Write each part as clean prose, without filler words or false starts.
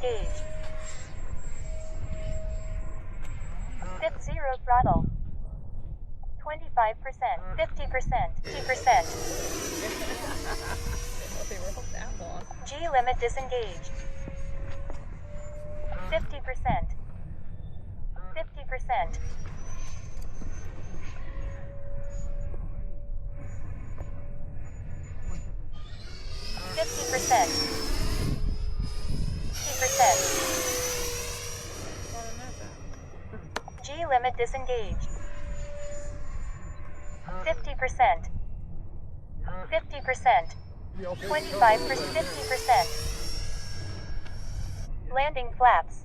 disengaged. Fifth zero throttle. 25%, 50%, 50%. They were that long. G limit disengaged. 50%. 50%. 50%. 50%. G limit disengaged. 50%. 50%. 25%. 50%. Landing flaps.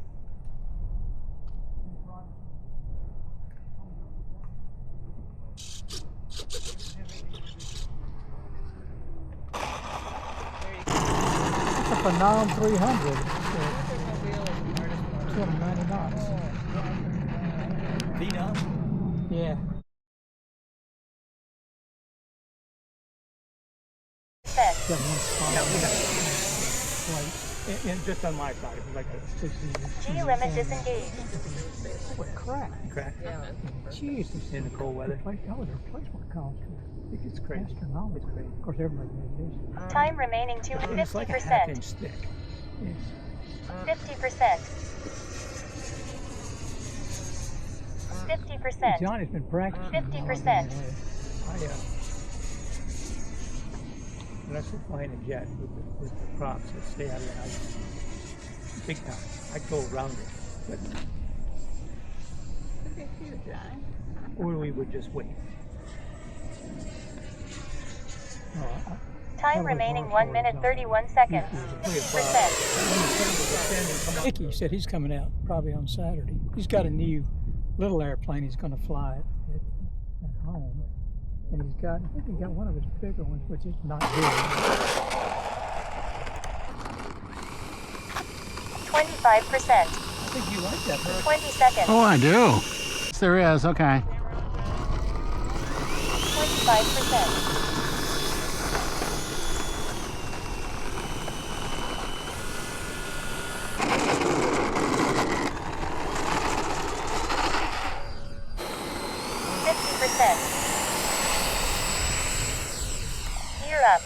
That's a Phenom 300. 290 knots. Phenom? Yeah. Got one spot. Yeah, we got and just on my side, it was like a 60. G limit disengaged. What crack? Crack. Yeah. Jesus. In the cold weather. That was a replacement cost. It's crazy. Astronomical. It's crazy. Of course, everybody knows this. Time remaining to And it's like a 50%. half-inch stick. Yes. 50%. 50%. Johnny's been practicing. 50%. When I was flying a jet with the props that stay out of the house, big time. I go around it, but Look at you, Johnny. or we would just wait. Time remaining 1 minute 31 seconds. 50%. Mickey said he's coming out probably on Saturday. He's got a new little airplane he's going to fly at home. And I think he got one of his bigger ones, which is not good. 25%. I think you like that bird. 20 seconds. Oh, I do. Yes, there is. Okay. 25%. 50%. Gear up.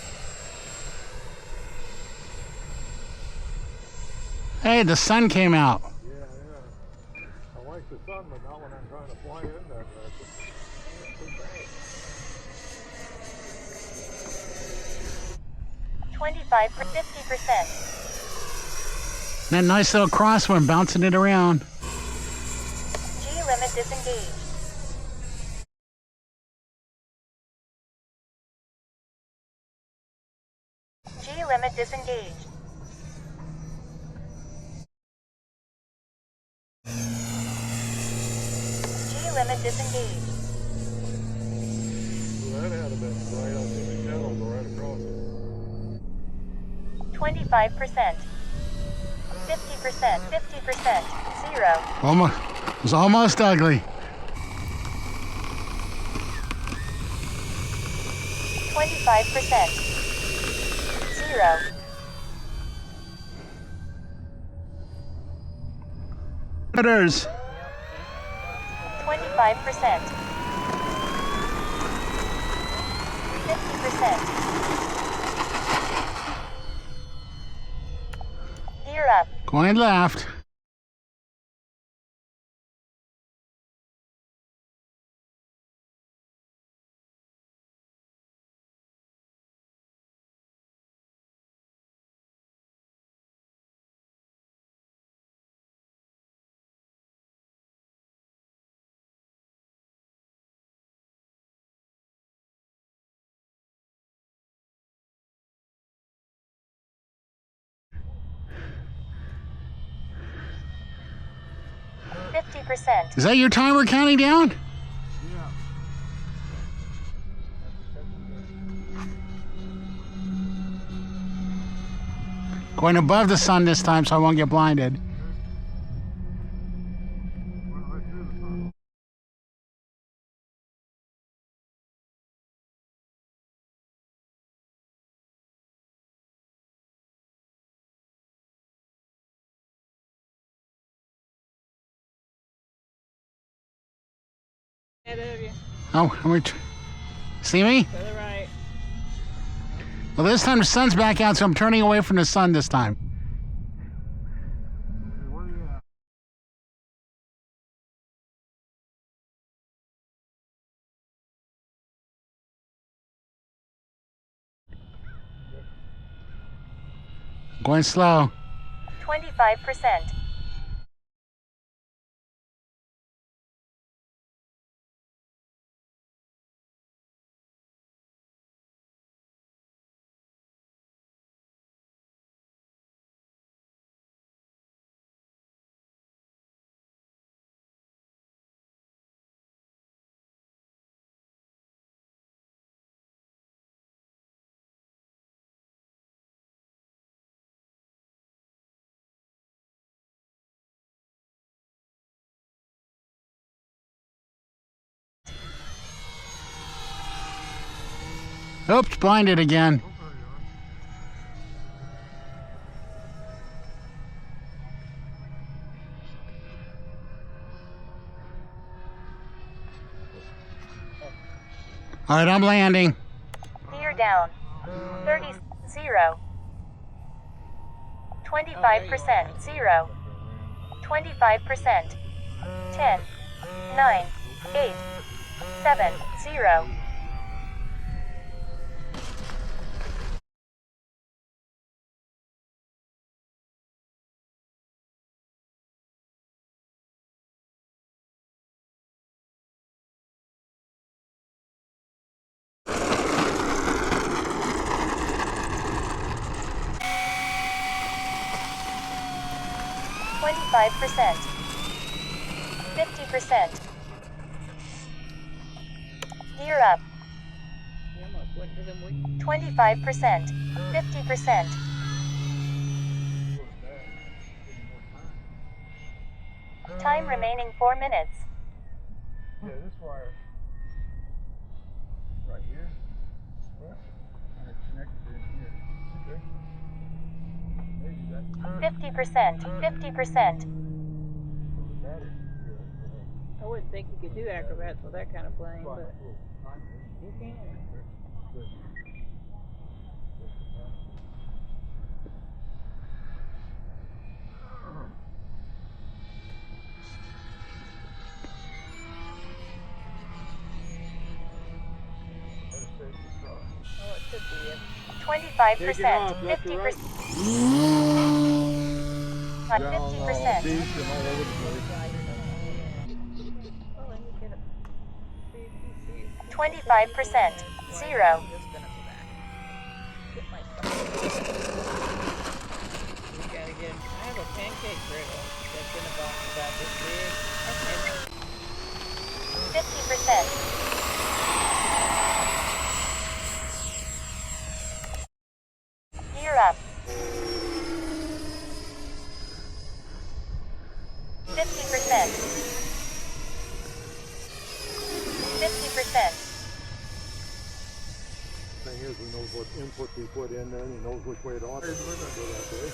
Hey, the sun came out. Yeah. I like the sun, but not when I'm trying to fly in that direction. 25 for 50%. That nice little crosswind bouncing it around. G limit disengaged. G limit disengaged. G limit disengaged. Well, that had been right up in the channel, go right across it. 25%. 50%. 50%. 0. Almost. It was almost ugly. 25%. 0. Critters. 25%. 50%. Gear up. Going left. Is that your timer counting down? Yeah. Going above the sun this time so I won't get blinded. Ahead of you. Oh, see me? To the right. Well, this time the sun's back out, so I'm turning away from the sun this time. Where you at? Going slow. 25%. Oops, blinded again. All right, I'm landing. Gear down. 30, 0. 25%, 0. 25%. 10, 9, 8, 7, 0. Five percent, 50%. Gear up. You almost went to them weak. 25%, 50%. Time remaining 4 minutes. Yeah, this wire. Right here. What? And it's connected in here. Okay. Maybe that's 50%, 50%. battery. I wouldn't think you could do acrobats with that kind of plane, but you can. Oh, it should be it. 25%, 50%. 50%. 25%, 0. I have a pancake griddle that's in a box about this big. 50%. Gear up. 50%. 50%. Thing is, he knows what input he put in there, and he knows which way it ought to go that way.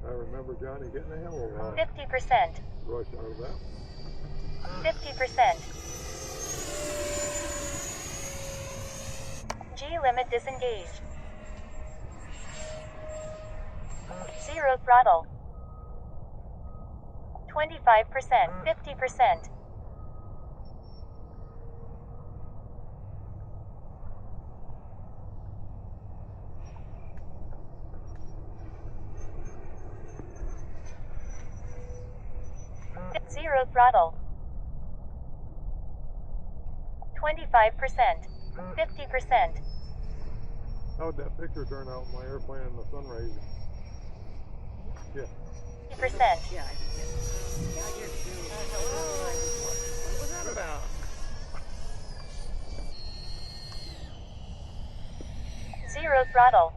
I remember Johnny getting a hell of a lot 50%. rush out of that. 50%. G limit disengaged. 0 throttle. 25%, 50%. Zero throttle. 25%, 50%. How'd that picture turn out, my airplane in the sun rays? Yeah. 50%. Yeah, I think what was that about? Zero throttle.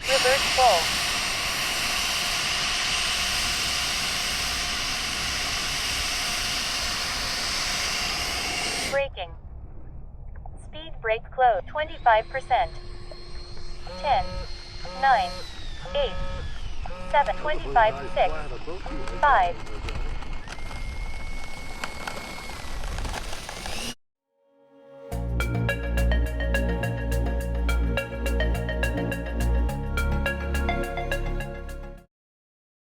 Reverse full. Braking. Speed brake close. 25%. 10, 9, 8, 7, 25, 6, 5,